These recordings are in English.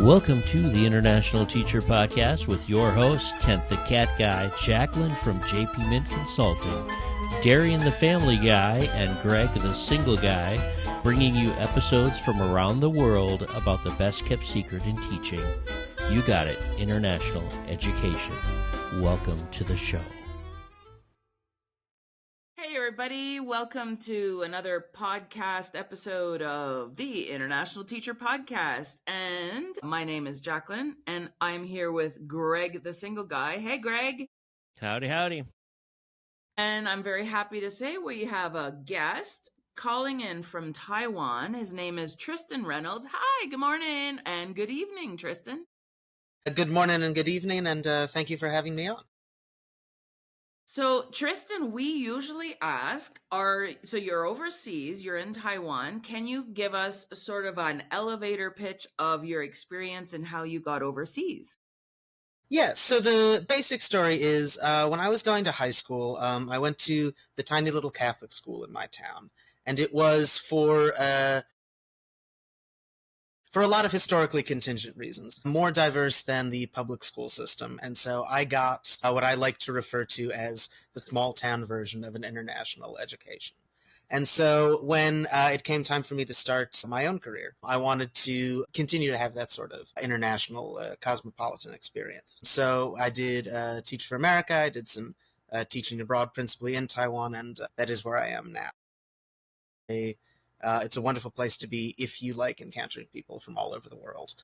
Welcome to the International Teacher Podcast with your host, Kent the Cat Guy, Jacqueline from JP Mint Consulting, Darian the Family Guy, and Greg the Single Guy, bringing you episodes from around the world about the best-kept secret in teaching. You got it, international education. Welcome to the show. Hey everybody, welcome to another podcast episode of the International Teacher Podcast. And my name is Jacqueline, and I'm here with Greg the Single Guy. Hey Greg. Howdy, howdy. And I'm very happy to say we have a guest calling in from Taiwan. His name is Tristan Reynolds. Hi, good morning and good evening, Tristan. Good morning and good evening, and thank you for having me on. So, Tristan, we usually ask, so you're overseas, you're in Taiwan. Can you give us sort of an elevator pitch of your experience and how you got overseas? Yeah, so the basic story is when I was going to high school, I went to the tiny little Catholic school in my town, and it was for a lot of historically contingent reasons, more diverse than the public school system. And so I got what I like to refer to as the small town version of an international education. And so when it came time for me to start my own career, I wanted to continue to have that sort of international cosmopolitan experience. So I did Teach for America. I did some teaching abroad, principally in Taiwan, and that is where I am now. It's a wonderful place to be if you like encountering people from all over the world.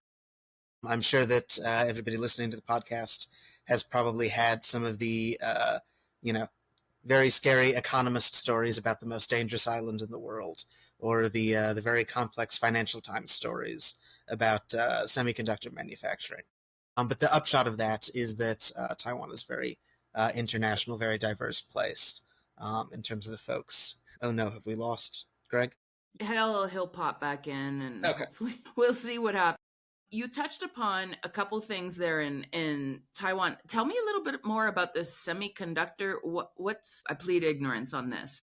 I'm sure that everybody listening to the podcast has probably had some of the, very scary economist stories about the most dangerous island in the world, or the very complex Financial Times stories about semiconductor manufacturing. But the upshot of that is that Taiwan is very international, very diverse place in terms of the folks. Oh no, have we lost Greg? He'll pop back in, and okay. Hopefully we'll see what happens. You touched upon a couple things there in Taiwan. Tell me a little bit more about this semiconductor. I plead ignorance on this.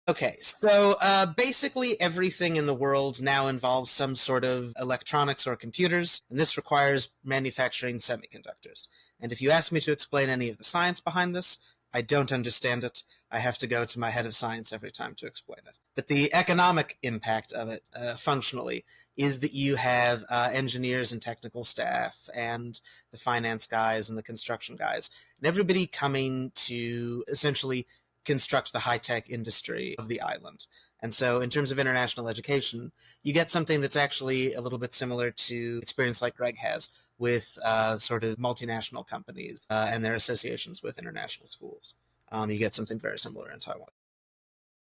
Okay, so basically everything in the world now involves some sort of electronics or computers, and this requires manufacturing semiconductors. And if you ask me to explain any of the science behind this, I don't understand it. I have to go to my head of science every time to explain it. But the economic impact of it, functionally, is that you have engineers and technical staff and the finance guys and the construction guys, and everybody coming to essentially construct the high-tech industry of the island. And so in terms of international education, you get something that's actually a little bit similar to experience like Greg has with sort of multinational companies and their associations with international schools. You get something very similar in Taiwan.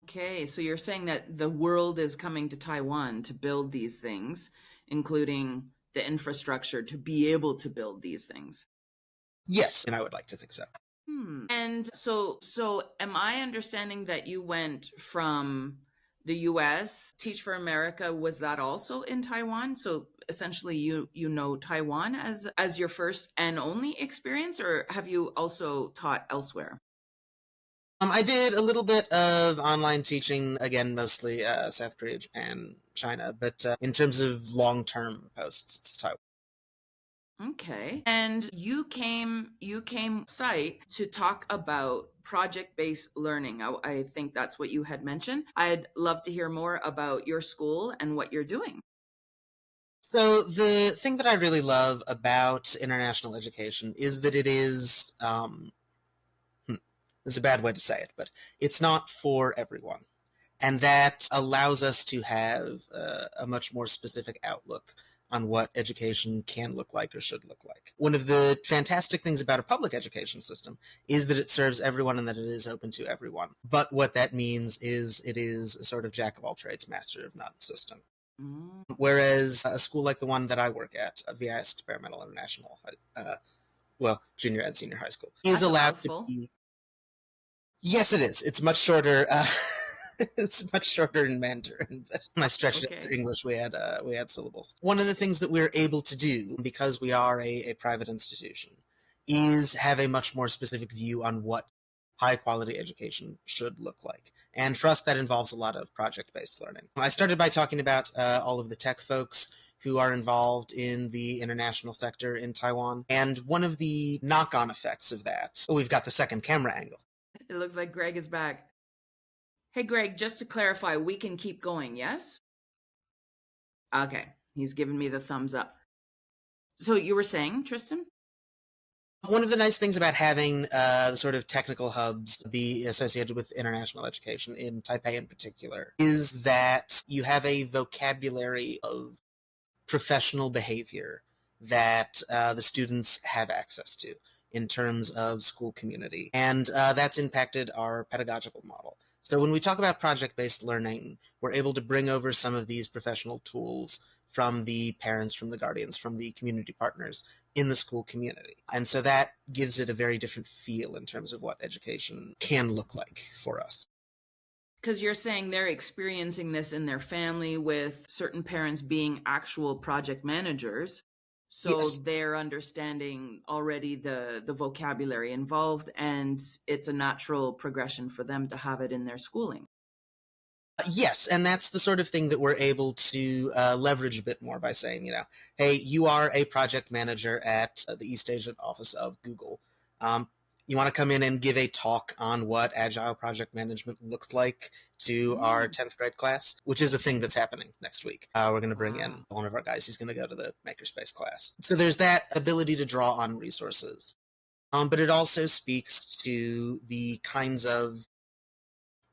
Okay, so you're saying that the world is coming to Taiwan to build these things, including the infrastructure to be able to build these things. Yes, and I would like to think so. And so am I understanding that you went from the U.S., Teach for America, was that also in Taiwan? So essentially you know Taiwan as your first and only experience, or have you also taught elsewhere? I did a little bit of online teaching, again, mostly South Korea, Japan, China, but in terms of long-term posts, it's Taiwan. Okay. And you came site to talk about project-based learning. I think that's what you had mentioned. I'd love to hear more about your school and what you're doing. So the thing that I really love about international education is that it is, this is a bad way to say it, but it's not for everyone. And that allows us to have a much more specific outlook on what education can look like or should look like. One of the fantastic things about a public education system is that it serves everyone and that it is open to everyone. But what that means is it is a sort of jack of all trades, master of none system. Whereas a school like the one that I work at, VIS Experimental International, junior and senior high school, is allowed to be... Yes, it is. It's much shorter. It's much shorter in Mandarin, but when I stretched it to English, we had syllables. One of the things that we're able to do, because we are a private institution, is have a much more specific view on what high-quality education should look like. And for us, that involves a lot of project-based learning. I started by talking about all of the tech folks who are involved in the international sector in Taiwan. And one of the knock-on effects of that, we've got the second camera angle. It looks like Greg is back. Hey, Greg, just to clarify, we can keep going, yes? Okay, he's giving me the thumbs up. So you were saying, Tristan? One of the nice things about having the sort of technical hubs be associated with international education, in Taipei in particular, is that you have a vocabulary of professional behavior that the students have access to in terms of school community. And that's impacted our pedagogical model. So when we talk about project-based learning, we're able to bring over some of these professional tools from the parents, from the guardians, from the community partners in the school community. And so that gives it a very different feel in terms of what education can look like for us. Because you're saying they're experiencing this in their family with certain parents being actual project managers. So Yes. they're understanding already the vocabulary involved, and it's a natural progression for them to have it in their schooling. Yes, and that's the sort of thing that we're able to leverage a bit more by saying, hey, you are a project manager at the East Asian office of Google. You want to come in and give a talk on what agile project management looks like to our 10th grade class, which is a thing that's happening next week. We're going to bring in one of our guys. He's going to go to the Makerspace class. So there's that ability to draw on resources. But it also speaks to the kinds of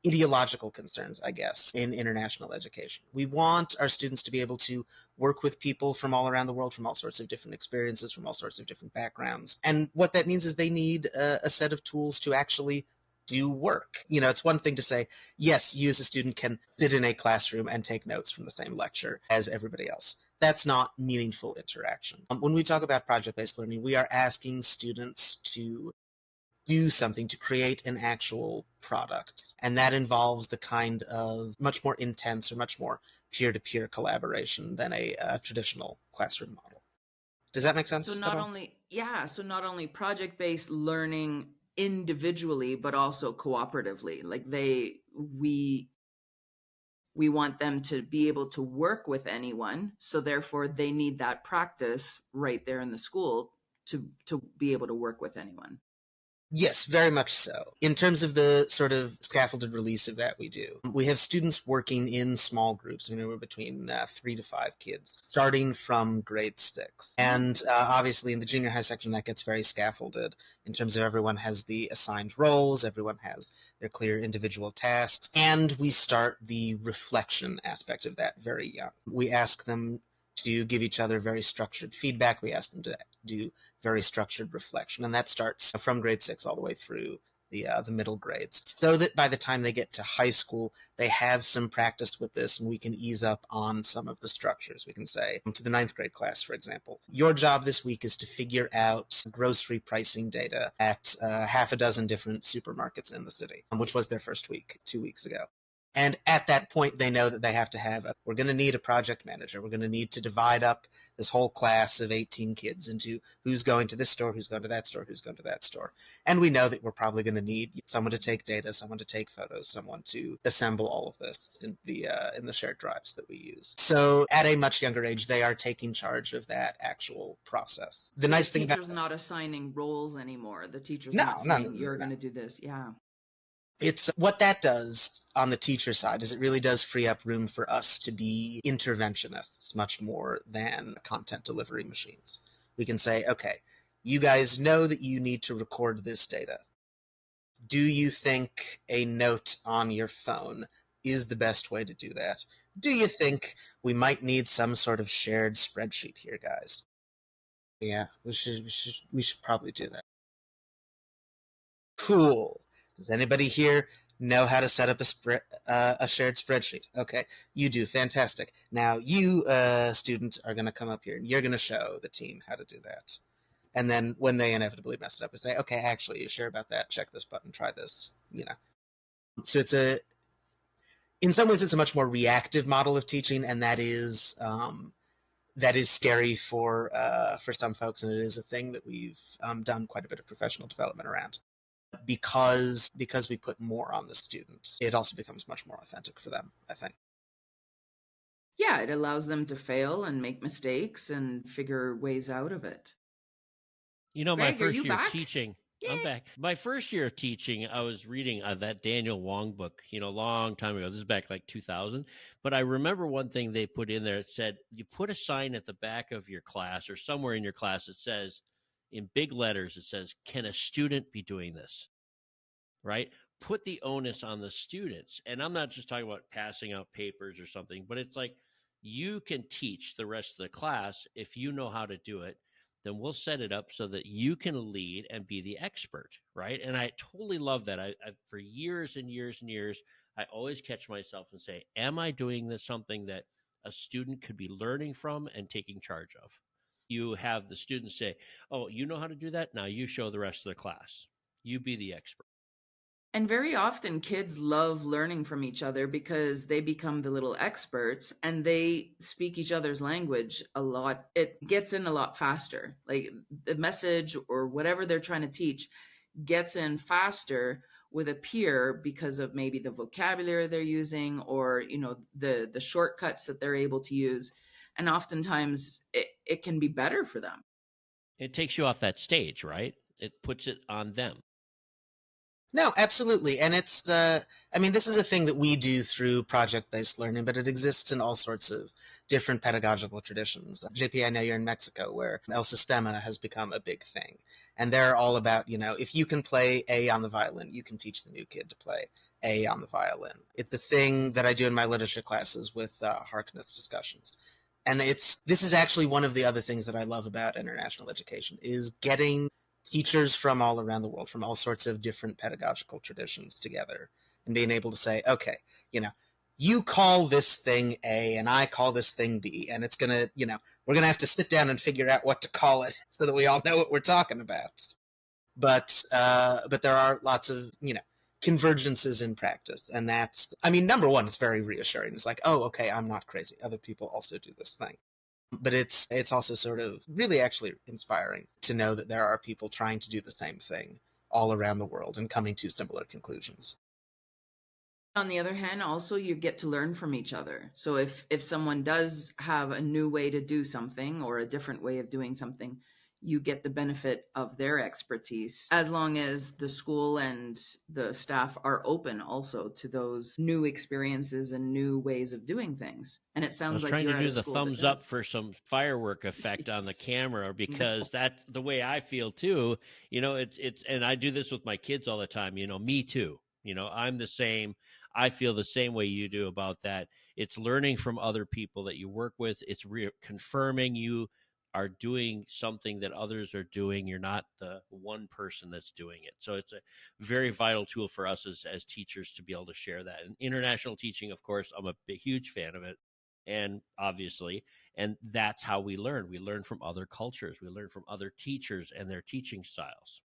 ideological concerns, I guess, in international education. We want our students to be able to work with people from all around the world, from all sorts of different experiences, from all sorts of different backgrounds. And what that means is they need a set of tools to actually do work. It's one thing to say, yes, you as a student can sit in a classroom and take notes from the same lecture as everybody else. That's not meaningful interaction. When we talk about project-based learning, we are asking students to do something, to create an actual product. And that involves the kind of much more intense or much more peer-to-peer collaboration than a traditional classroom model. Does that make sense? So not only project-based learning individually, but also cooperatively. Like we want them to be able to work with anyone. So therefore they need that practice right there in the school to be able to work with anyone. Yes, very much so. In terms of the sort of scaffolded release of that we do, we have students working in small groups. We're between 3 to 5 kids, starting from grade 6. And obviously in the junior high section, that gets very scaffolded in terms of everyone has the assigned roles, everyone has their clear individual tasks, and we start the reflection aspect of that very young. We ask them to give each other very structured feedback. We ask them to do very structured reflection, and that starts from grade 6 all the way through the middle grades, so that by the time they get to high school, they have some practice with this, and we can ease up on some of the structures. We can say to the 9th grade class, for example, your job this week is to figure out grocery pricing data at half a dozen different supermarkets in the city, which was their first week 2 weeks ago. And at that point, they know that they have to we're going to need a project manager. We're going to need to divide up this whole class of 18 kids into who's going to this store, who's going to that store, who's going to that store. And we know that we're probably going to need someone to take data, someone to take photos, someone to assemble all of this in the shared drives that we use. So at a much younger age, they are taking charge of that actual process. The nice thing about the teacher's not assigning roles anymore. The teacher's No, not saying you're going to do this. Yeah. It's what that does on the teacher side is it really does free up room for us to be interventionists much more than content delivery machines. We can say, okay, you guys know that you need to record this data. Do you think a note on your phone is the best way to do that? Do you think we might need some sort of shared spreadsheet here, guys? Yeah, we should probably do that. Cool. Does anybody here know how to set up a shared spreadsheet? Okay, you do. Fantastic. Now you, student, are going to come up here and you're going to show the team how to do that. And then when they inevitably mess it up, we say, okay, actually, you're sure about that? Check this button, try this, So in some ways, it's a much more reactive model of teaching, and that is scary for some folks, and it is a thing that we've done quite a bit of professional development around. Because we put more on the students, it also becomes much more authentic for them, I think. Yeah, it allows them to fail and make mistakes and figure ways out of it. My Greg, are first you year of back? teaching, I'm Yay. back. My first year of teaching, I was reading that Daniel Wong book, a long time ago. This is back like 2000. But I remember one thing they put in there. It said, you put a sign at the back of your class or somewhere in your class that says, in big letters, it says, can a student be doing this? Right? Put the onus on the students. And I'm not just talking about passing out papers or something, but it's like you can teach the rest of the class. If you know how to do it, then we'll set it up so that you can lead and be the expert. Right. And I totally love that. For years and years and years, I always catch myself and say, am I doing this something that a student could be learning from and taking charge of? You have the students say, oh, you know how to do that? Now you show the rest of the class. You be the expert. And very often kids love learning from each other because they become the little experts and they speak each other's language a lot. It gets in a lot faster. Like the message or whatever they're trying to teach gets in faster with a peer because of maybe the vocabulary they're using or, the shortcuts that they're able to use. And oftentimes it can be better for them. It takes you off that stage, right? It puts it on them. No, absolutely. And it's, this is a thing that we do through project-based learning, but it exists in all sorts of different pedagogical traditions. JP, I know you're in Mexico, where El Sistema has become a big thing. And they're all about, if you can play A on the violin, you can teach the new kid to play A on the violin. It's a thing that I do in my literature classes with Harkness discussions. And this is actually one of the other things that I love about international education, is getting teachers from all around the world, from all sorts of different pedagogical traditions together, and being able to say, okay, you call this thing A and I call this thing B, and it's gonna, we're gonna have to sit down and figure out what to call it so that we all know what we're talking about. But there are lots of, convergences in practice, and that's, number one, it's very reassuring. It's like, oh, okay, I'm not crazy. Other people also do this thing. But it's also sort of really actually inspiring to know that there are people trying to do the same thing all around the world and coming to similar conclusions. On the other hand, also you get to learn from each other. So if someone does have a new way to do something or a different way of doing something, you get the benefit of their expertise, as long as the school and the staff are open also to those new experiences and new ways of doing things. And it I sounds was like trying you're to at do a the school that thumbs up does. for some firework effect on the Yes. camera, No. because that's the way I feel too. It's and I do this with my kids all the time. Me too. I'm the same. I feel the same way you do about that. It's learning from other people that you work with. It's confirming you are doing something that others are doing. You're not the one person that's doing it. So it's a very vital tool for us as teachers to be able to share that. And international teaching, of course, I'm a huge fan of it. And obviously, and that's how we learn from other cultures, we learn from other teachers and their teaching styles.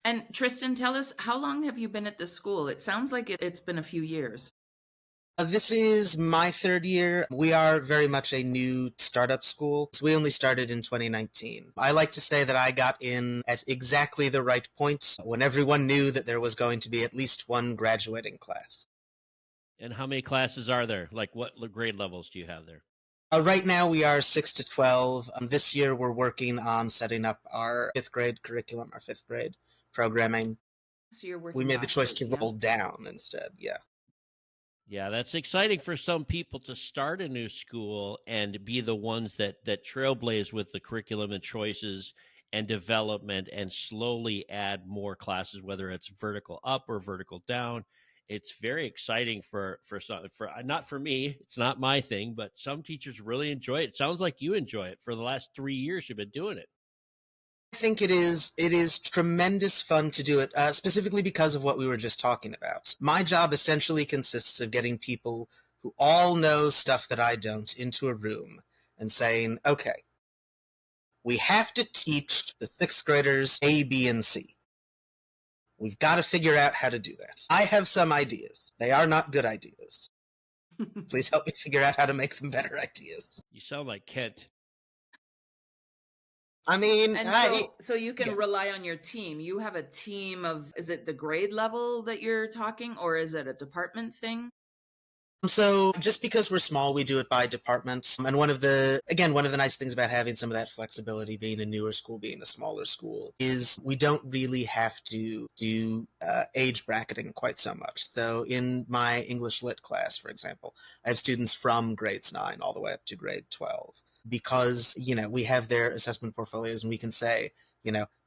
And Tristan, tell us, how long have you been at this school? It sounds like it's been a few years. This is my third year. We are very much a new startup school. So we only started in 2019. I like to say that I got in at exactly the right point, when everyone knew that there was going to be at least one graduating class. And how many classes are there? Like, what grade levels do you have there? Right now we are 6 to 12. This year we're working on setting up our fifth grade curriculum, our fifth grade programming. So you're We working made the choice to backwards, yeah? roll down instead, yeah. Yeah, that's exciting for some people to start a new school and be the ones that trailblaze with the curriculum and choices and development, and slowly add more classes, whether it's vertical up or vertical down. It's very exciting for some, for not for me. It's not my thing, but some teachers really enjoy it. It sounds like you enjoy it. For the last 3 years, you've been doing it. I think it is tremendous fun to do it, specifically because of what we were just talking about. My job essentially consists of getting people who all know stuff that I don't into a room and saying, okay, we have to teach the sixth graders A, B, and C. We've got to figure out how to do that. I have some ideas. They are not good ideas. Please help me figure out how to make them better ideas. You sound like Kent. And so you can yeah. rely on your team. You have a team of, is it the grade level that you're talking, or is it a department thing? So just because we're small, we do it by department. And one of the nice things about having some of that flexibility, being a newer school, being a smaller school, is we don't really have to do age bracketing quite so much. So in my English Lit class, for example, I have students from grades 9 all the way up to grade 12 because, we have their assessment portfolios and we can say,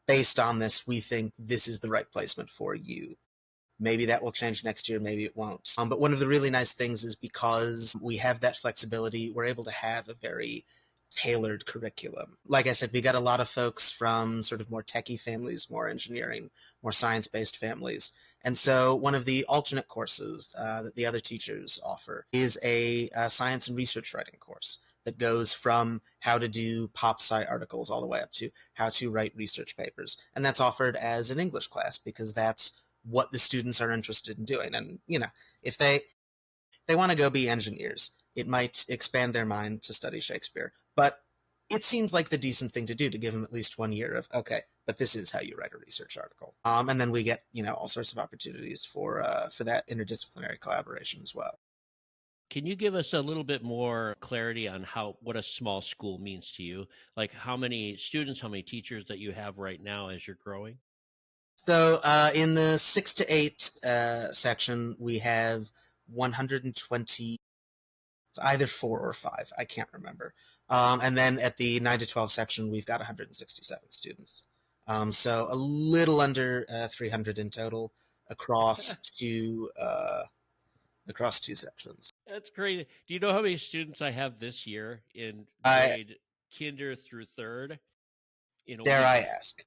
based on this, we think this is the right placement for you. Maybe that will change next year, maybe it won't. But one of the really nice things is because we have that flexibility, we're able to have a very tailored curriculum. Like I said, we got a lot of folks from sort of more techie families, more engineering, more science-based families. And so one of the alternate courses that the other teachers offer is a science and research writing course that goes from how to do pop sci articles all the way up to how to write research papers. And that's offered as an English class because that's what the students are interested in doing. And, if they want to go be engineers, it might expand their mind to study Shakespeare. But it seems like the decent thing to do to give them at least 1 year of, okay, but this is how you write a research article. And then we get, all sorts of opportunities for that interdisciplinary collaboration as well. Can you give us a little bit more clarity on what a small school means to you? Like how many students, how many teachers that you have right now as you're growing? So in the 6 to 8 section, we have 120. It's either 4 or 5. I can't remember. And then at the 9 to 12 section, we've got 167 students. So a little under 300 in total across two sections. That's great. Do you know how many students I have this year in I grade kinder through third? dare I ask?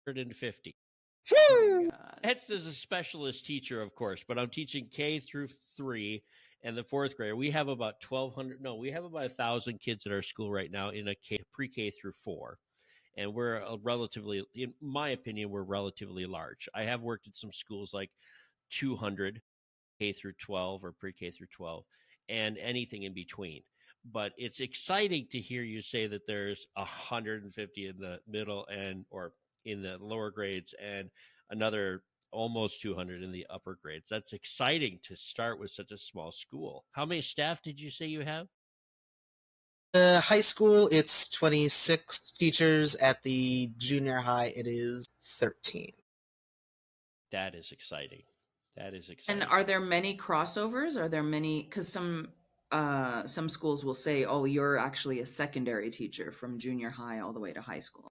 150. Oh my gosh. That's as a specialist teacher, of course, but I'm teaching K through 3 and the fourth grade. We have about 1,200. No, we have about 1,000 kids at our school right now in a pre-K through 4. And we're in my opinion, we're relatively large. I have worked at some schools like 200 K through 12 or pre-K through 12 and anything in between. But it's exciting to hear you say that there's 150 in the middle or in the lower grades and another almost 200 in the upper grades. That's exciting to start with such a small school. How many staff did you say you have? The high school, it's 26 teachers. At the junior high, it is 13. That is exciting. That is exciting. And are there many crossovers? Are there many? Because some schools will say, "Oh, you're actually a secondary teacher from junior high all the way to high school."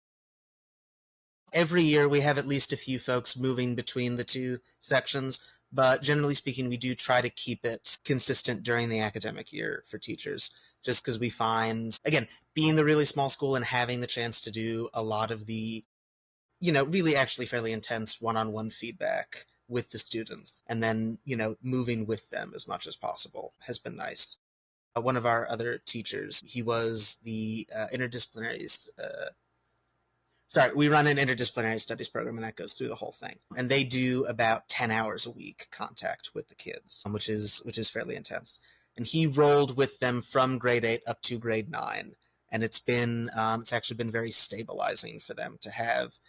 Every year, we have at least a few folks moving between the two sections, but generally speaking, we do try to keep it consistent during the academic year for teachers, just because we find, again, being the really small school and having the chance to do a lot of the, really actually fairly intense one-on-one feedback with the students, and then, moving with them as much as possible has been nice. One of our other teachers, he was the interdisciplinaries. We run an interdisciplinary studies program, and that goes through the whole thing. And they do about 10 hours a week contact with the kids, which is fairly intense. And he rolled with them from grade 8 up to grade 9. And it's actually been very stabilizing for them to have,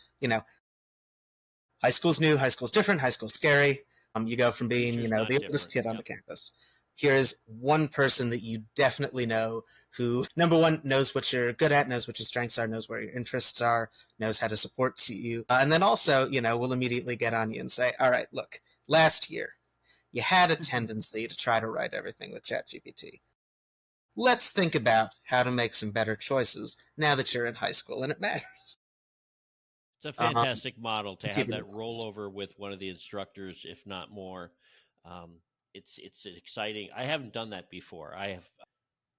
high school's new, high school's different, high school's scary. You go from being, the oldest kid on the campus. Here's one person that you definitely know who, number one, knows what you're good at, knows what your strengths are, knows where your interests are, knows how to support you. And then also, will immediately get on you and say, all right, look, last year, you had a tendency to try to write everything with ChatGPT. Let's think about how to make some better choices now that you're in high school and it matters. It's a fantastic model to have that rollover with one of the instructors, if not more. It's exciting. I haven't done that before. I have,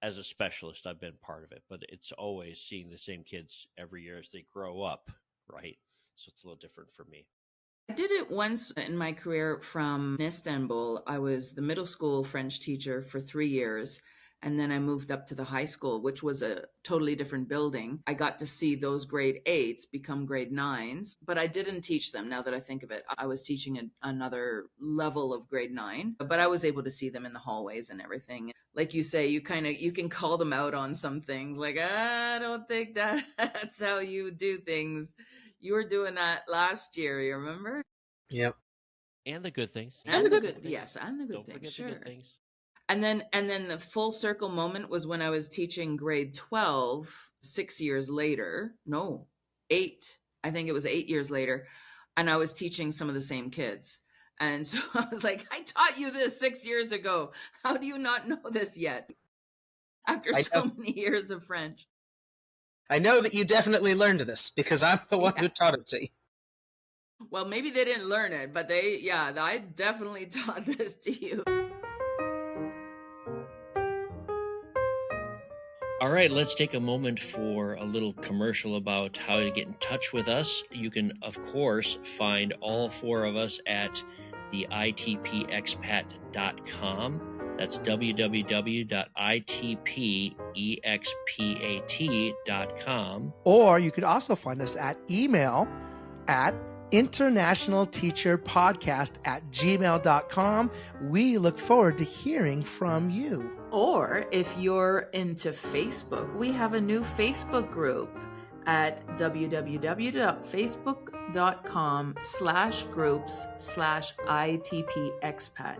as a specialist, I've been part of it, but it's always seeing the same kids every year as they grow up, right? So it's a little different for me. I did it once in my career from Istanbul. I was the middle school French teacher for 3 years. And then I moved up to the high school, which was a totally different building. I got to see those grade 8s become grade 9s, but I didn't teach them now that I think of it. I was teaching another level of grade 9, but I was able to see them in the hallways and everything. Like you say, you can call them out on some things like, I don't think that's how you do things. You were doing that last year, you remember? Yep. And the good things. And the good things. Yes, and the good Don't things. forget Sure. the good things. And then the full circle moment was when I was teaching grade 12, 6 years later. No, 8. I think it was 8 years later. And I was teaching some of the same kids. And so I was like, I taught you this 6 years ago. How do you not know this yet? After I know, so many years of French. I know that you definitely learned this because I'm the one who taught it to you. Well, maybe they didn't learn it, but I definitely taught this to you. All right, let's take a moment for a little commercial about how to get in touch with us. You can, of course, find all 4 of us at the ITPexpat.com. That's www.itpexpat.com. Or you could also find us at email at internationalteacherpodcast@gmail.com. We look forward to hearing from you. Or if you're into Facebook, we have a new Facebook group at www.facebook.com/groups/ITPexpat,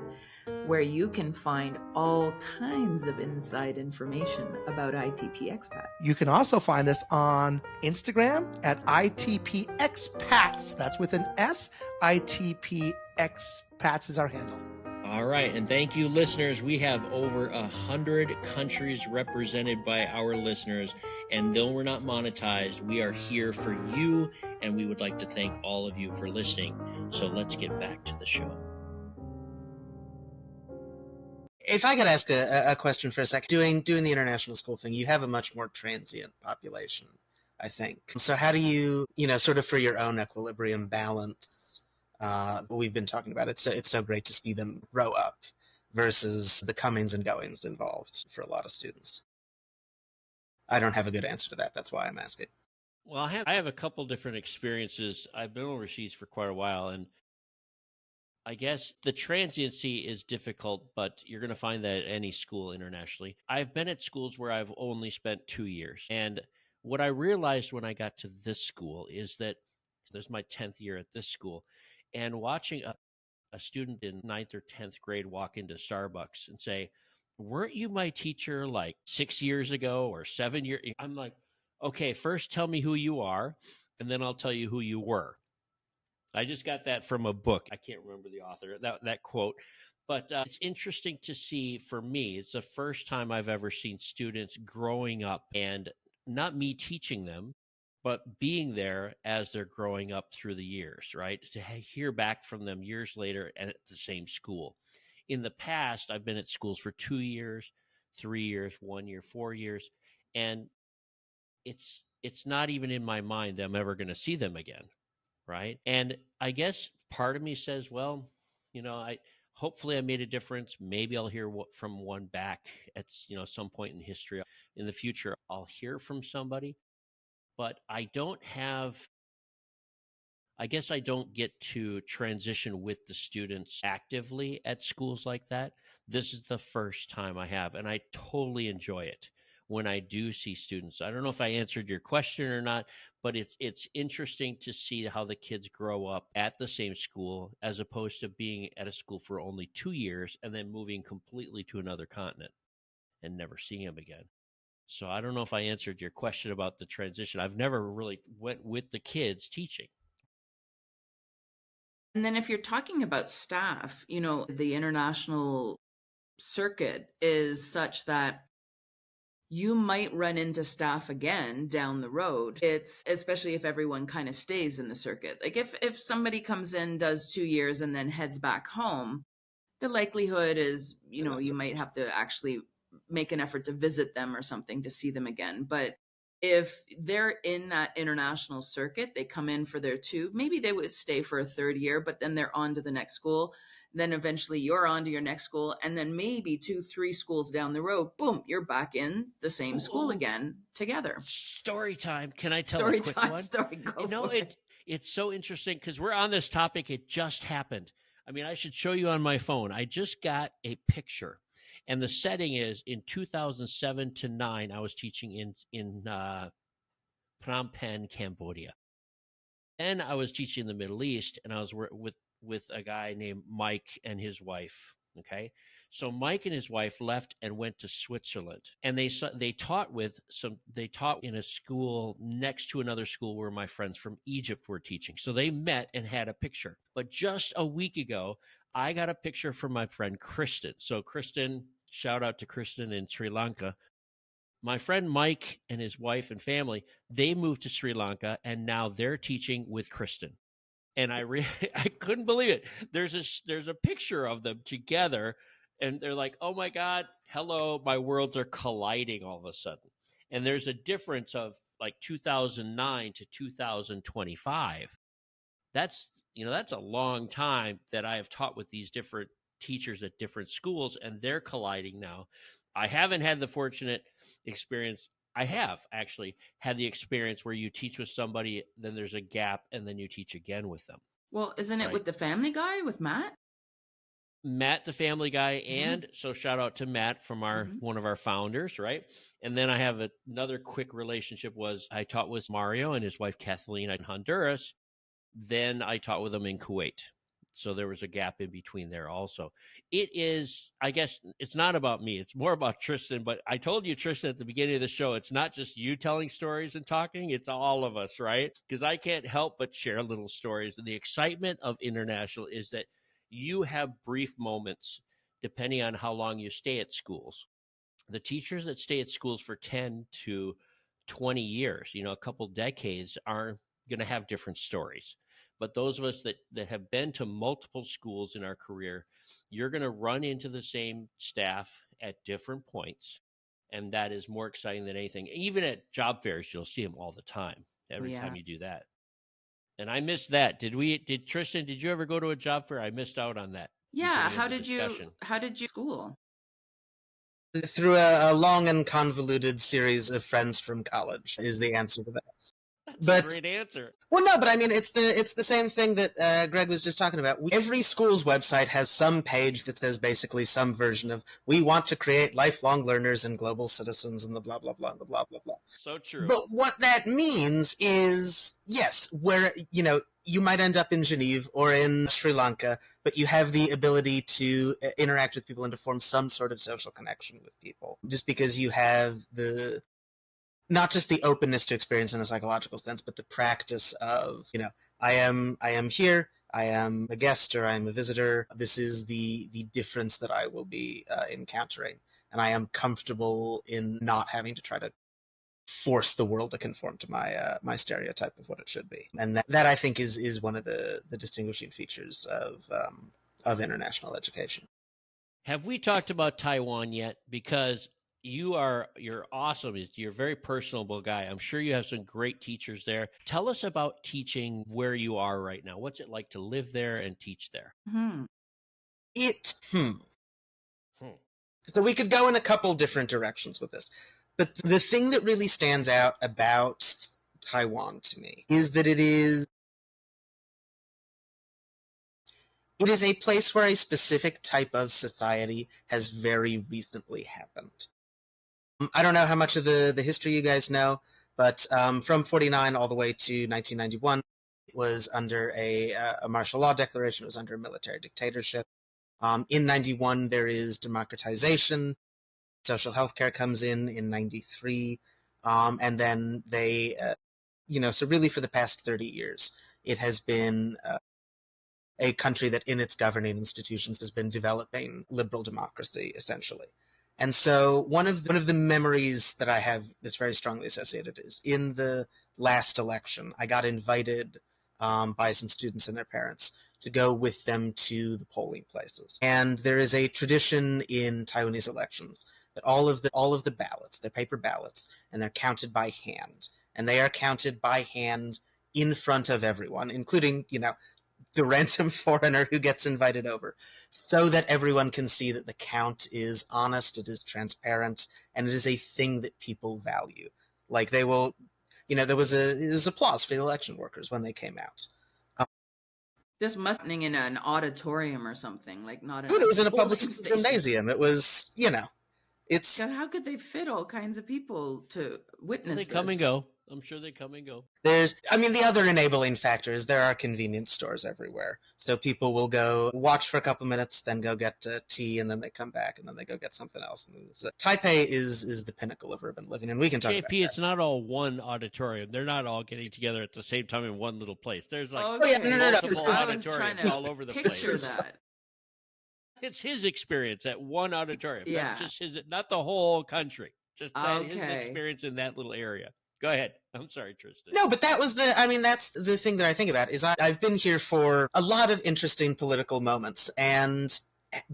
where you can find all kinds of inside information about ITP Expat. You can also find us on Instagram at ITP Expats. That's with an S. ITP Expats is our handle. All right, and thank you, listeners. We have over 100 countries represented by our listeners, and though we're not monetized, we are here for you, and we would like to thank all of you for listening. So let's get back to the show. If I could ask a question for a second, doing the international school thing, you have a much more transient population, I think. So how do you, sort of for your own equilibrium balance, we've been talking about it, so it's so great to see them grow up versus the comings and goings involved for a lot of students? I don't have a good answer to that. That's why I'm asking. Well, I have a couple different experiences. I've been overseas for quite a while, and I guess the transiency is difficult, but you're going to find that at any school internationally. I've been at schools where I've only spent 2 years. And what I realized when I got to this school is that this is my 10th year at this school, and watching a student in 9th or 10th grade walk into Starbucks and say, weren't you my teacher like 6 years ago or 7 years? I'm like, okay, first tell me who you are, and then I'll tell you who you were. I just got that from a book. I can't remember the author, that quote. But it's interesting to see, for me, it's the first time I've ever seen students growing up, and not me teaching them, but being there as they're growing up through the years, right? To hear back from them years later and at the same school. In the past, I've been at schools for 2 years, 3 years, 1 year, 4 years, and it's not even in my mind that I'm ever going to see them again, right? And I guess part of me says, well, hopefully I made a difference. Maybe I'll hear from one back at some point in history. In the future, I'll hear from somebody, but I guess I don't get to transition with the students actively at schools like that. This is the first time I have, and I totally enjoy it when I do see students. I don't know if I answered your question or not, but it's interesting to see how the kids grow up at the same school as opposed to being at a school for only 2 years and then moving completely to another continent and never seeing them again. So I don't know if I answered your question about the transition. I've never really went with the kids teaching. And then if you're talking about staff, the international circuit is such that you might run into staff again down the road. It's especially if everyone kind of stays in the circuit. Like if somebody comes in, does 2 years, and then heads back home, the likelihood is, you might have to actually make an effort to visit them or something to see them again. But if they're in that international circuit, they come in for their 2, maybe they would stay for a 3rd year, but then they're on to the next school. Then eventually you're on to your next school. And then maybe 2, 3 schools down the road, boom, you're back in the same school again together. Story time. Can I tell a quick one? Go for it. It's so interesting because we're on this topic. It just happened. I mean, I should show you on my phone. I just got a picture. And the setting is in 2007 to 9, I was teaching in Phnom Penh, Cambodia. Then I was teaching in the Middle East, and I was with a guy named Mike and his wife. Okay. So Mike and his wife left and went to Switzerland, and they taught in a school next to another school where my friends from Egypt were teaching. So they met and had a picture. But just a week ago, I got a picture from my friend Kristen. So Kristen, shout out to Kristen in Sri Lanka. My friend Mike and his wife and family, they moved to Sri Lanka, and now they're teaching with Kristen. And I couldn't believe it. There's a picture of them together, and they're like, "Oh my God, hello!" My worlds are colliding all of a sudden. And there's a difference of like 2009 to 2025. That's a long time that I have taught with these different teachers at different schools, and they're colliding now. I haven't had the fortunate experience. I have actually had the experience where you teach with somebody, then there's a gap, and then you teach again with them. Well, isn't it Right. with the Family Guy, with Matt? Matt, the Family Guy, and so shout out to Matt from one of our founders, right? And then I have another quick relationship was I taught with Mario and his wife Kathleen in Honduras. Then I taught with them in Kuwait. So there was a gap in between there also. It is, I guess, it's not about me. It's more about Tristan. But I told you, Tristan, at the beginning of the show, it's not just you telling stories and talking. It's all of us, right? Because I can't help but share little stories. And the excitement of International is that you have brief moments depending on how long you stay at schools. The teachers that stay at schools for 10 to 20 years, a couple decades, are going to have different stories. But those of us that have been to multiple schools in our career, you're going to run into the same staff at different points. And that is more exciting than anything. Even at job fairs, you'll see them all the time, every time you do that. And I missed that. Tristan, did you ever go to a job fair? I missed out on that. Yeah. How did you school? Through a long and convoluted series of friends from college is the answer to that. That's a great answer. Well, no, but I mean, it's the same thing that Greg was just talking about. Every school's website has some page that says basically some version of, we want to create lifelong learners and global citizens and the blah, blah, blah, blah, blah, blah, blah. So true. But what that means is, yes, where, you might end up in Geneva or in Sri Lanka, but you have the ability to interact with people and to form some sort of social connection with people. Just because you have not just the openness to experience in a psychological sense, but the practice of, I am here, I am a guest, or I am a visitor. This is the difference that I will be encountering. And I am comfortable in not having to try to force the world to conform to my stereotype of what it should be. And that I think is one of the distinguishing features of international education. Have we talked about Taiwan yet? Because you're awesome. You're a very personable guy. I'm sure you have some great teachers there. Tell us about teaching where you are right now. What's it like to live there and teach there? So we could go in a couple different directions with this. But the thing that really stands out about Taiwan to me is that it is a place where a specific type of society has very recently happened. I don't know how much of the history you guys know, but from 49 all the way to 1991, it was under a martial law declaration. It was under a military dictatorship. In 91, there is democratization. Social health care comes in 93. And then they, so really for the past 30 years, it has been a country that in its governing institutions has been developing liberal democracy, essentially. And so one of the memories that I have that's very strongly associated is in the last election, I got invited by some students and their parents to go with them to the polling places. And there is a tradition in Taiwanese elections that all of the ballots, they're paper ballots, and they're counted by hand. And they are counted by hand in front of everyone, including, the random foreigner who gets invited over, so that everyone can see that the count is honest, it is transparent, and it is a thing that people value. Like they will, there was applause for the election workers when they came out. This must have been in an auditorium or something, like not in it was in a public station. Gymnasium. It was, it's... How could they fit all kinds of people to witness this? They come and go. I'm sure they come and go. The other enabling factor is there are convenience stores everywhere. So people will go watch for a couple minutes, then go get tea, and then they come back, and then they go get something else. And Taipei is the pinnacle of urban living, and we can talk about JP, that. it's not all one auditorium. They're not all getting together at the same time in one little place. There's like multiple auditoriums all over the place. That. It's his experience at one auditorium. Yeah. Not just not the whole country. Just his experience in that little area. Go ahead. I'm sorry, Tristan. No, but that's the thing that I think about is I've been here for a lot of interesting political moments, and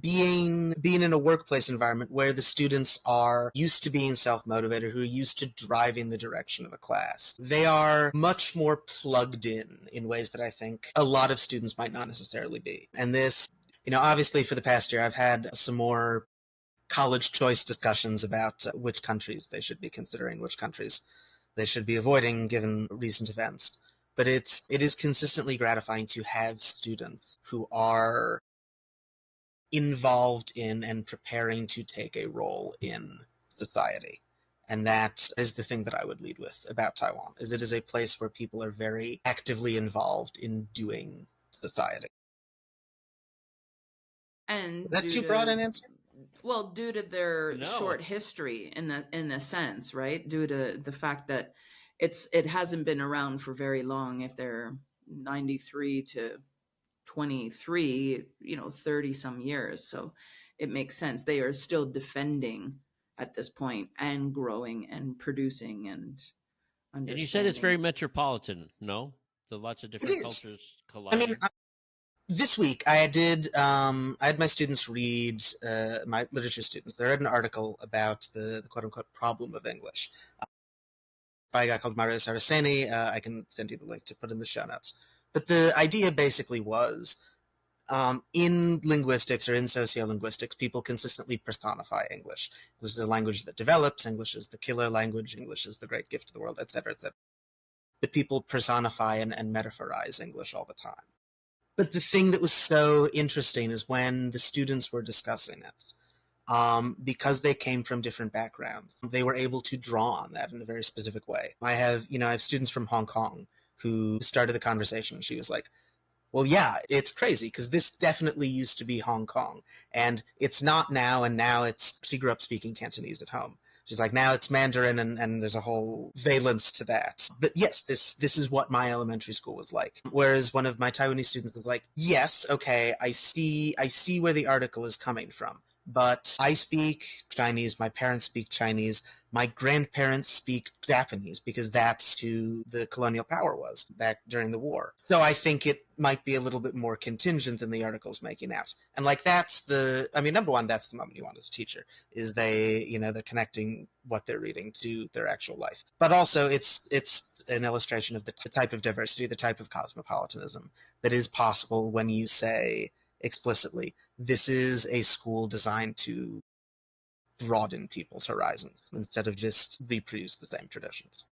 being in a workplace environment where the students are used to being self-motivated, who are used to driving the direction of a class. They are much more plugged in ways that I think a lot of students might not necessarily be. And this, obviously for the past year, I've had some more college choice discussions about which countries they should be considering, which countries they should be avoiding given recent events. But it is consistently gratifying to have students who are involved in and preparing to take a role in society. And that is the thing that I would lead with about Taiwan, is it is a place where people are very actively involved in doing society. And is that too broad an answer? Well, due to their short history in a sense, right? Due to the fact that it hasn't been around for very long. If they're 93 to 23, 30 some years. So it makes sense. They are still defending at this point and growing and producing and understanding. And you said it's very metropolitan, no? So lots of different cultures colliding. This week I had my students read, my literature students, they read an article about the quote-unquote problem of English by a guy called Mario Kart. I can send you the link to put in the show notes. But the idea basically was, in linguistics or in sociolinguistics, people consistently personify English. English is a language that develops, English is the killer language, English is the great gift to the world, etc., etc. But people personify and metaphorize English all the time. But the thing that was so interesting is when the students were discussing it, because they came from different backgrounds, they were able to draw on that in a very specific way. I have students from Hong Kong who started the conversation. She was like, well, yeah, it's crazy because this definitely used to be Hong Kong, and it's not now, and now she grew up speaking Cantonese at home. She's like, now it's Mandarin, and there's a whole valence to that. But yes, this is what my elementary school was like. Whereas one of my Taiwanese students was like, yes, okay, I see where the article is coming from. But I speak Chinese, my parents speak Chinese, my grandparents speak Japanese because that's who the colonial power was back during the war. So I think it might be a little bit more contingent than the article's making out. And number one, that's the moment you want as a teacher, is they're connecting what they're reading to their actual life. But also it's an illustration of the type of diversity, the type of cosmopolitanism that is possible when you say explicitly, this is a school designed to broaden people's horizons instead of just reproduce the same traditions.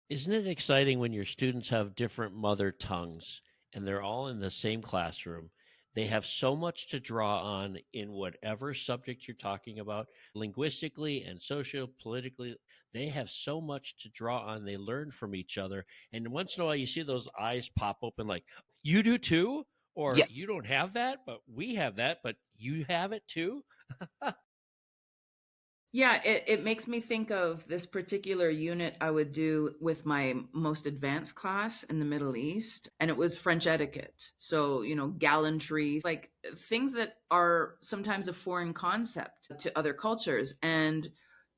Isn't it exciting when your students have different mother tongues and they're all in the same classroom? They have so much to draw on in whatever subject you're talking about, linguistically and socio-politically. They have so much to draw on. They learn from each other. And once in a while, you see those eyes pop open like, you do too? Or yes. You don't have that, but we have that, but you have it too? Yeah, it makes me think of this particular unit I would do with my most advanced class in the Middle East, and it was French etiquette. So, gallantry, like things that are sometimes a foreign concept to other cultures. And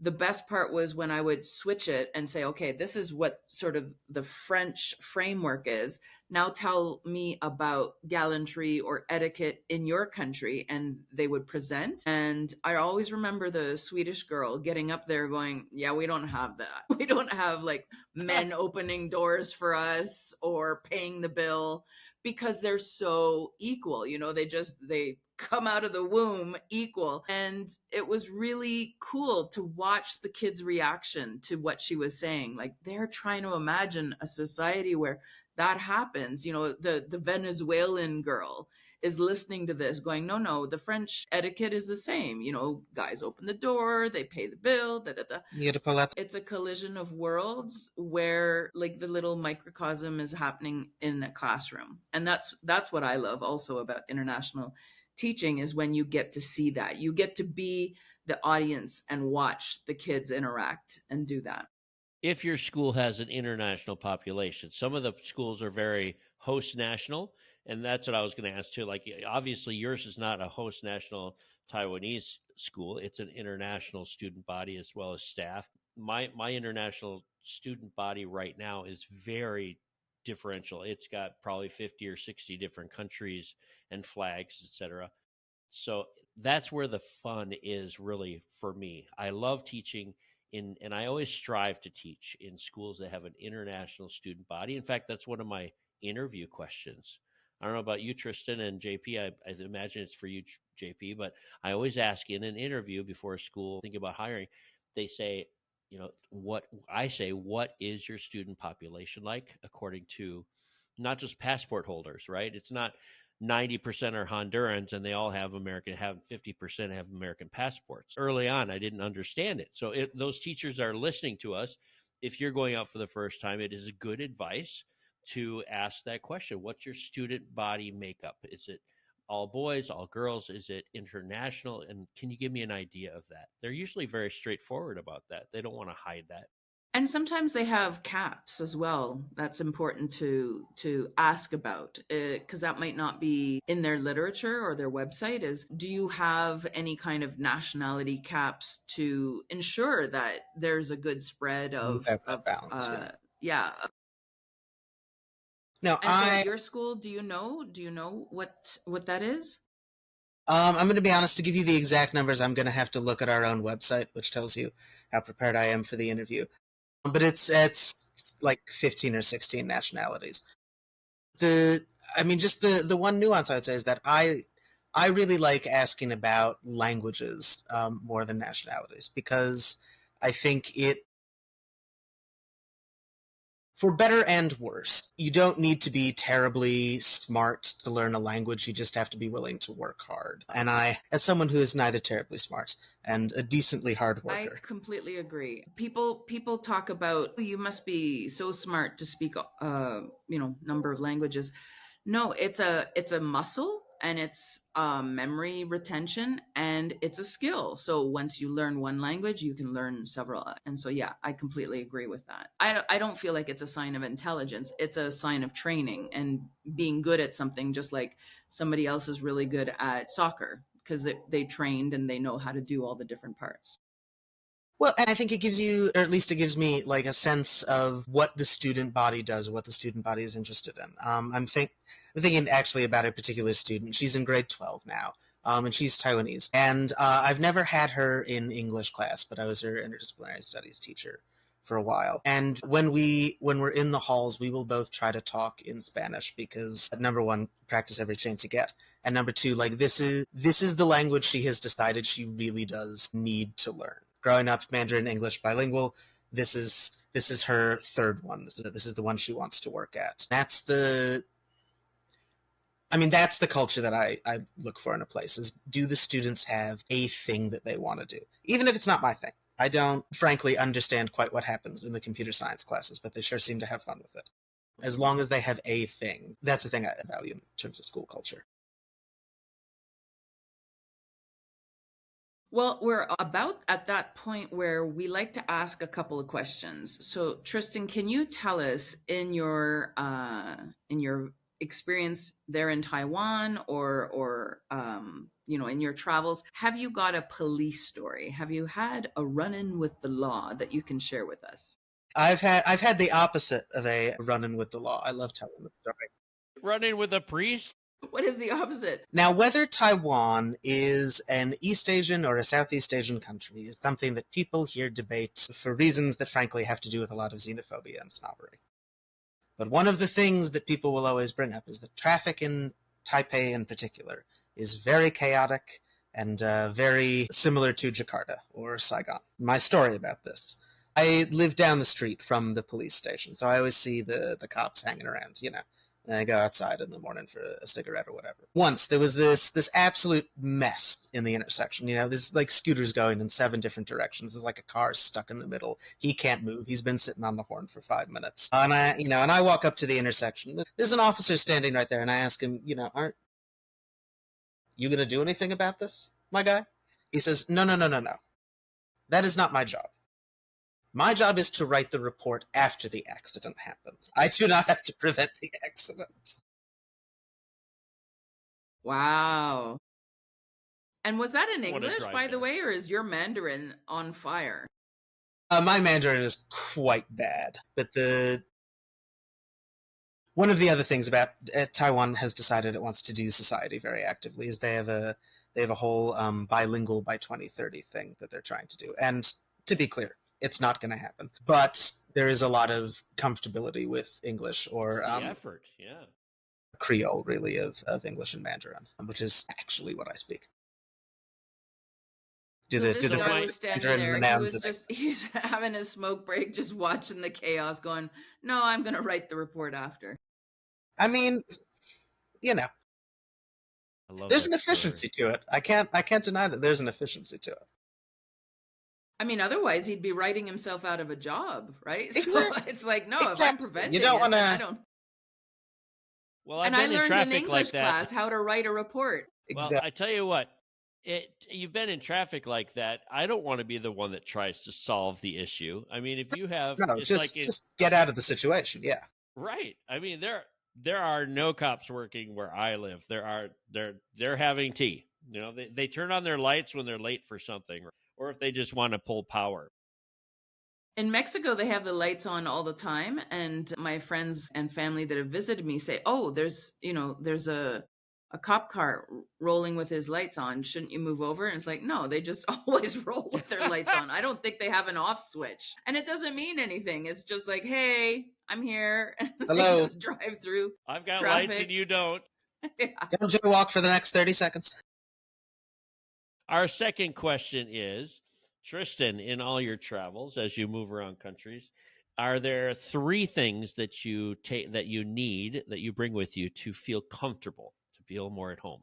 the best part was when I would switch it and say, okay, this is what sort of the French framework is. Now tell me about gallantry or etiquette in your country. And they would present. And I always remember the Swedish girl getting up there going, yeah, we don't have that. We don't have like men opening doors for us or paying the bill, because they're so equal. They come out of the womb equal. And it was really cool to watch the kids' reaction to what she was saying. Like, they're trying to imagine a society where that happens. The Venezuelan girl is listening to this going, no, the French etiquette is the same. Guys open the door, they pay the bill, da da da. You get to pull out. It's a collision of worlds where like the little microcosm is happening in a classroom. And that's what I love also about international teaching, is when you get to see that. You get to be the audience and watch the kids interact and do that. If your school has an international population, some of the schools are very host national, and that's what I was going to ask too. Like, obviously yours is not a host national Taiwanese school. It's an international student body as well as staff. My international student body right now is very differential. It's got probably 50 or 60 different countries and flags, etc. So that's where the fun is really for me. I love teaching and I always strive to teach in schools that have an international student body. In fact, that's one of my interview questions. I don't know about you, Tristan, and JP. I imagine it's for you, JP, but I always ask in an interview before a school think about hiring, they say, what is your student population like according to not just passport holders, right? It's not 90% are Hondurans and they all have 50% have American passports. Early on, I didn't understand it. So those teachers are listening to us. If you're going out for the first time, it is a good advice to ask that question. What's your student body makeup? Is it all boys, all girls? Is it international? And can you give me an idea of that? They're usually very straightforward about that. They don't want to hide that. And sometimes they have caps as well. That's important to ask about, because that might not be in their literature or their website. Do you have any kind of nationality caps to ensure that there's a good spread of balance? Yeah. No, so at your school, do you know what that is? I'm going to be honest. To give you the exact numbers, I'm going to have to look at our own website, which tells you how prepared I am for the interview. But it's like 15 or 16 nationalities. The one nuance I would say is that I really like asking about languages more than nationalities, because I think for better and worse, you don't need to be terribly smart to learn a language. You just have to be willing to work hard. And I, as someone who is neither terribly smart and a decently hard worker, I completely agree. People talk about, you must be so smart to speak number of languages. No, it's a muscle, and it's memory retention, and it's a skill. So once you learn one language, you can learn several. And so, yeah, I completely agree with that. I don't feel like it's a sign of intelligence. It's a sign of training and being good at something, just like somebody else is really good at soccer because they trained and they know how to do all the different parts. Well, and I think it gives you, or at least it gives me, like a sense of what the student body does, what the student body is interested in. I'm thinking actually about a particular student. She's in grade 12 now, and she's Taiwanese. And I've never had her in English class, but I was her interdisciplinary studies teacher for a while. And when we're in the halls, we will both try to talk in Spanish because, number one, practice every chance you get, and number two, like this is the language she has decided she really does need to learn. Growing up Mandarin English bilingual, this is her third one. This is the one she wants to work at. That's the culture that I look for in a place, is, do the students have a thing that they want to do? Even if it's not my thing. I don't, frankly, understand quite what happens in the computer science classes, but they sure seem to have fun with it. As long as they have a thing, that's the thing I value in terms of school culture. Well, we're about at that point where we like to ask a couple of questions. So, Tristan, can you tell us in your experience there in Taiwan, or in your travels, have you got a police story? Have you had a run-in with the law that you can share with us? I've had the opposite of a run-in with the law. I love telling the story. Run-in with a priest? What is the opposite? Now, whether Taiwan is an East Asian or a Southeast Asian country is something that people here debate for reasons that frankly have to do with a lot of xenophobia and snobbery. But one of the things that people will always bring up is that traffic in Taipei in particular is very chaotic and very similar to Jakarta or Saigon. My story about this. I live down the street from the police station, so I always see the cops hanging around, And I go outside in the morning for a cigarette or whatever. Once there was this absolute mess in the intersection. There's like scooters going in 7 different directions. There's like a car stuck in the middle. He can't move. He's been sitting on the horn for 5 minutes. And I walk up to the intersection. There's an officer standing right there, and I ask him, aren't you going to do anything about this, my guy? He says, no. That is not my job. My job is to write the report after the accident happens. I do not have to prevent the accident. Wow. And was that in English, by the way, or is your Mandarin on fire? My Mandarin is quite bad, but one of the other things about Taiwan has decided it wants to do society very actively is they have a whole bilingual by 2030 thing that they're trying to do. And to be clear, it's not going to happen. But there is a lot of comfortability with English or the effort, yeah. Creole, really, of English and Mandarin, which is actually what I speak. This guy was standing there. He's having a smoke break, just watching the chaos, going, "No, I'm going to write the report after." I mean, there's an efficiency to it. I can't deny that there's an efficiency to it. I mean, otherwise he'd be writing himself out of a job, right? Exactly. So it's like, no, exactly. If I'm preventing you don't want to. I don't. Well, I learned in English class how to write a report. Exactly. Well, I tell you what, you've been in traffic like that. I don't want to be the one that tries to solve the issue. I mean, if you have just get out of the situation, yeah. Right. I mean, there are no cops working where I live. They're having tea. They turn on their lights when they're late for something, or if they just want to pull power. In Mexico, they have the lights on all the time. And my friends and family that have visited me say, oh, there's a cop car rolling with his lights on. Shouldn't you move over? And it's like, no, they just always roll with their lights on. I don't think they have an off switch. And it doesn't mean anything. It's just like, hey, I'm here. And hello. They just drive through. I've got traffic. lights and you don't. Yeah. Don't jaywalk for the next 30 seconds. Our second question is, Tristan, in all your travels, as you move around countries, are there 3 things that you need, that you bring with you to feel comfortable, to feel more at home?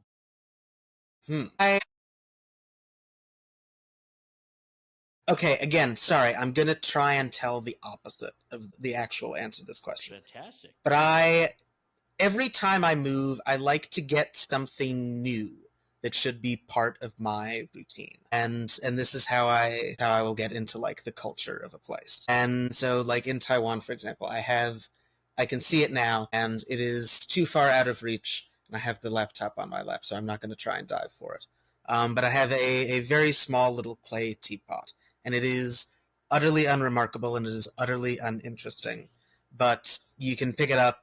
Okay, again, sorry, I'm going to try and tell the opposite of the actual answer to this question. Fantastic. But every time I move, I like to get something new that should be part of my routine. And this is how I will get into like the culture of a place. And so like in Taiwan, for example, I can see it now and it is too far out of reach. And I have the laptop on my lap, so I'm not going to try and dive for it. But I have a very small little clay teapot, and it is utterly unremarkable and it is utterly uninteresting. But you can pick it up,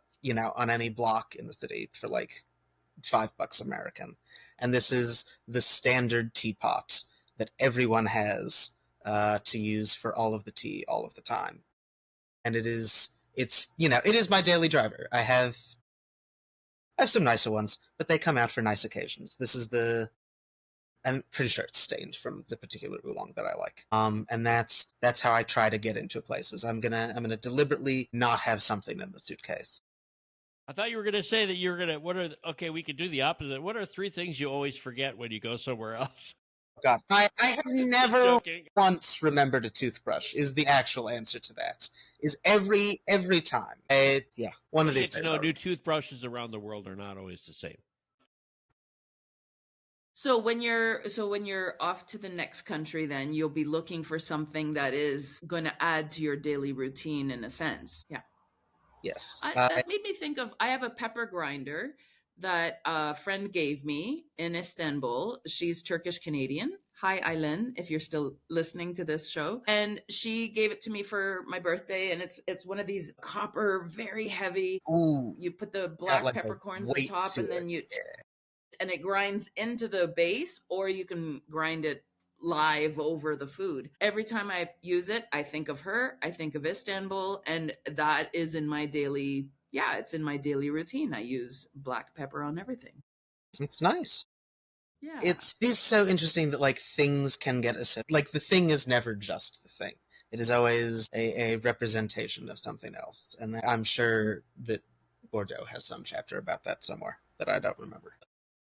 on any block in the city for like $5 American. And this is the standard teapot that everyone has to use for all of the tea all of the time. And it is my daily driver. I have some nicer ones, but they come out for nice occasions. This is I'm pretty sure it's stained from the particular oolong that I like. And that's how I try to get into places. I'm gonna deliberately not have something in the suitcase. I thought you were going to say that you're going to, we could do the opposite. What are 3 things you always forget when you go somewhere else? God, I have never once remembered a toothbrush is the actual answer to that. Is every time. One of these days. New toothbrushes around the world are not always the same. So when you're off to the next country, then you'll be looking for something that is going to add to your daily routine in a sense. Yeah. Yes. That made me think of, I have a pepper grinder that a friend gave me in Istanbul. She's Turkish Canadian. Hi, Eileen, if you're still listening to this show. And she gave it to me for my birthday. And it's one of these copper, very heavy. Ooh, you put the black peppercorns on the top and then and it grinds into the base, or you can grind it live over the food. Every time I use it, I think of her, I think of Istanbul, and that is in my daily, it's in my daily routine. I use black pepper on everything. It's nice. Yeah. It is so interesting that like things can get like the thing is never just the thing. It is always a representation of something else. And I'm sure that Bordeaux has some chapter about that somewhere that I don't remember.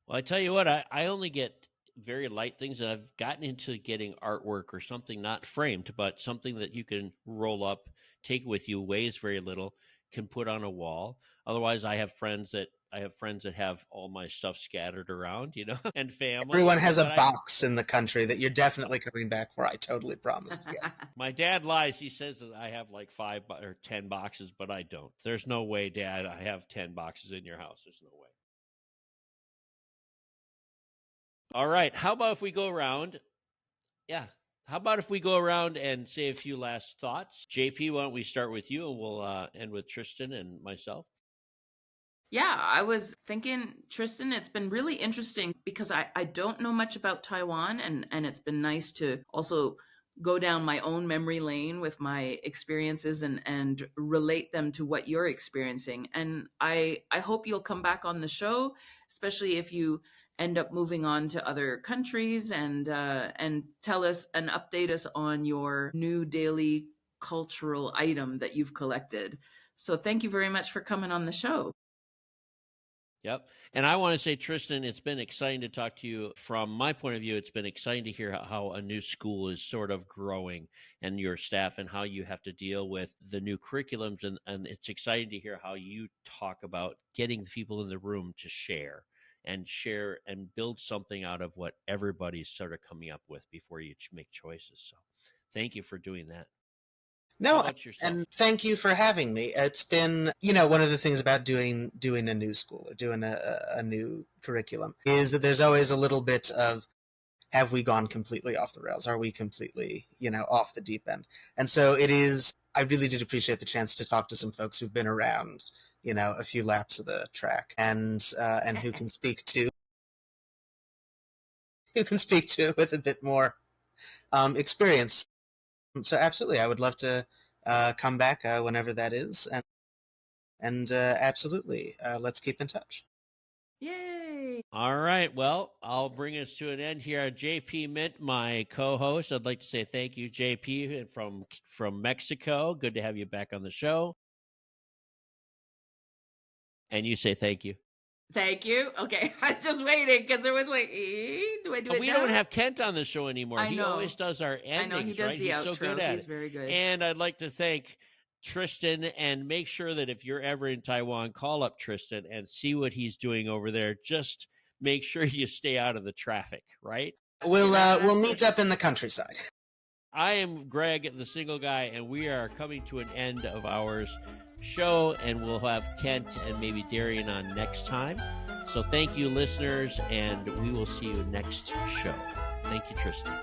Well, I tell you what, I only get very light things, and I've gotten into getting artwork or something not framed, but something that you can roll up, take with you, weighs very little, can put on a wall. Otherwise, I have friends that have all my stuff scattered around, and family. Everyone has a box in the country that you're definitely coming back for. I totally promise. Yes. My dad lies. He says that I have like 5 or 10 boxes, but I don't. There's no way, Dad, I have 10 boxes in your house. There's no way. All right. How about if we go around? Yeah. How about if we go around and say a few last thoughts? JP, why don't we start with you, and we'll end with Tristan and myself. Yeah, I was thinking, Tristan, it's been really interesting because I don't know much about Taiwan, and it's been nice to also go down my own memory lane with my experiences and relate them to what you're experiencing. And I hope you'll come back on the show, especially if you end up moving on to other countries, and tell us and update us on your new daily cultural item that you've collected. So thank you very much for coming on the show. Yep. And I want to say, Tristan, it's been exciting to talk to you. From my point of view, it's been exciting to hear how a new school is sort of growing, and your staff, and how you have to deal with the new curriculums. And it's exciting to hear how you talk about getting the people in the room to share and build something out of what everybody's sort of coming up with before you make choices. So thank you for doing that. No, and thank you for having me. It's been, one of the things about doing a new school or doing a new curriculum is that there's always a little bit of, have we gone completely off the rails? Are we completely, off the deep end? And so I really did appreciate the chance to talk to some folks who've been around, a few laps of the track, and who can speak to it with a bit more experience. So absolutely, I would love to come back whenever that is, and absolutely, let's keep in touch. Yay! All right, well, I'll bring us to an end here. JP Mint, my co-host, I'd like to say thank you, JP, from Mexico. Good to have you back on the show. And you say thank you. Thank you. Okay, I was just waiting because there was like, do I do it We now? don't have Kent on the show anymore. I know. He always does our endings. I know, he does right? the He's outro. So good at He's it. very good. And I'd like to thank Tristan, and make sure that if you're ever in Taiwan, call up Tristan and see what he's doing over there. Just make sure you stay out of the traffic, right? We'll meet up in the countryside. I am Greg, the single guy, and we are coming to an end of our show, and we'll have Kent and maybe Darian on next time. So thank you, listeners, and we will see you next show. Thank you, Tristan.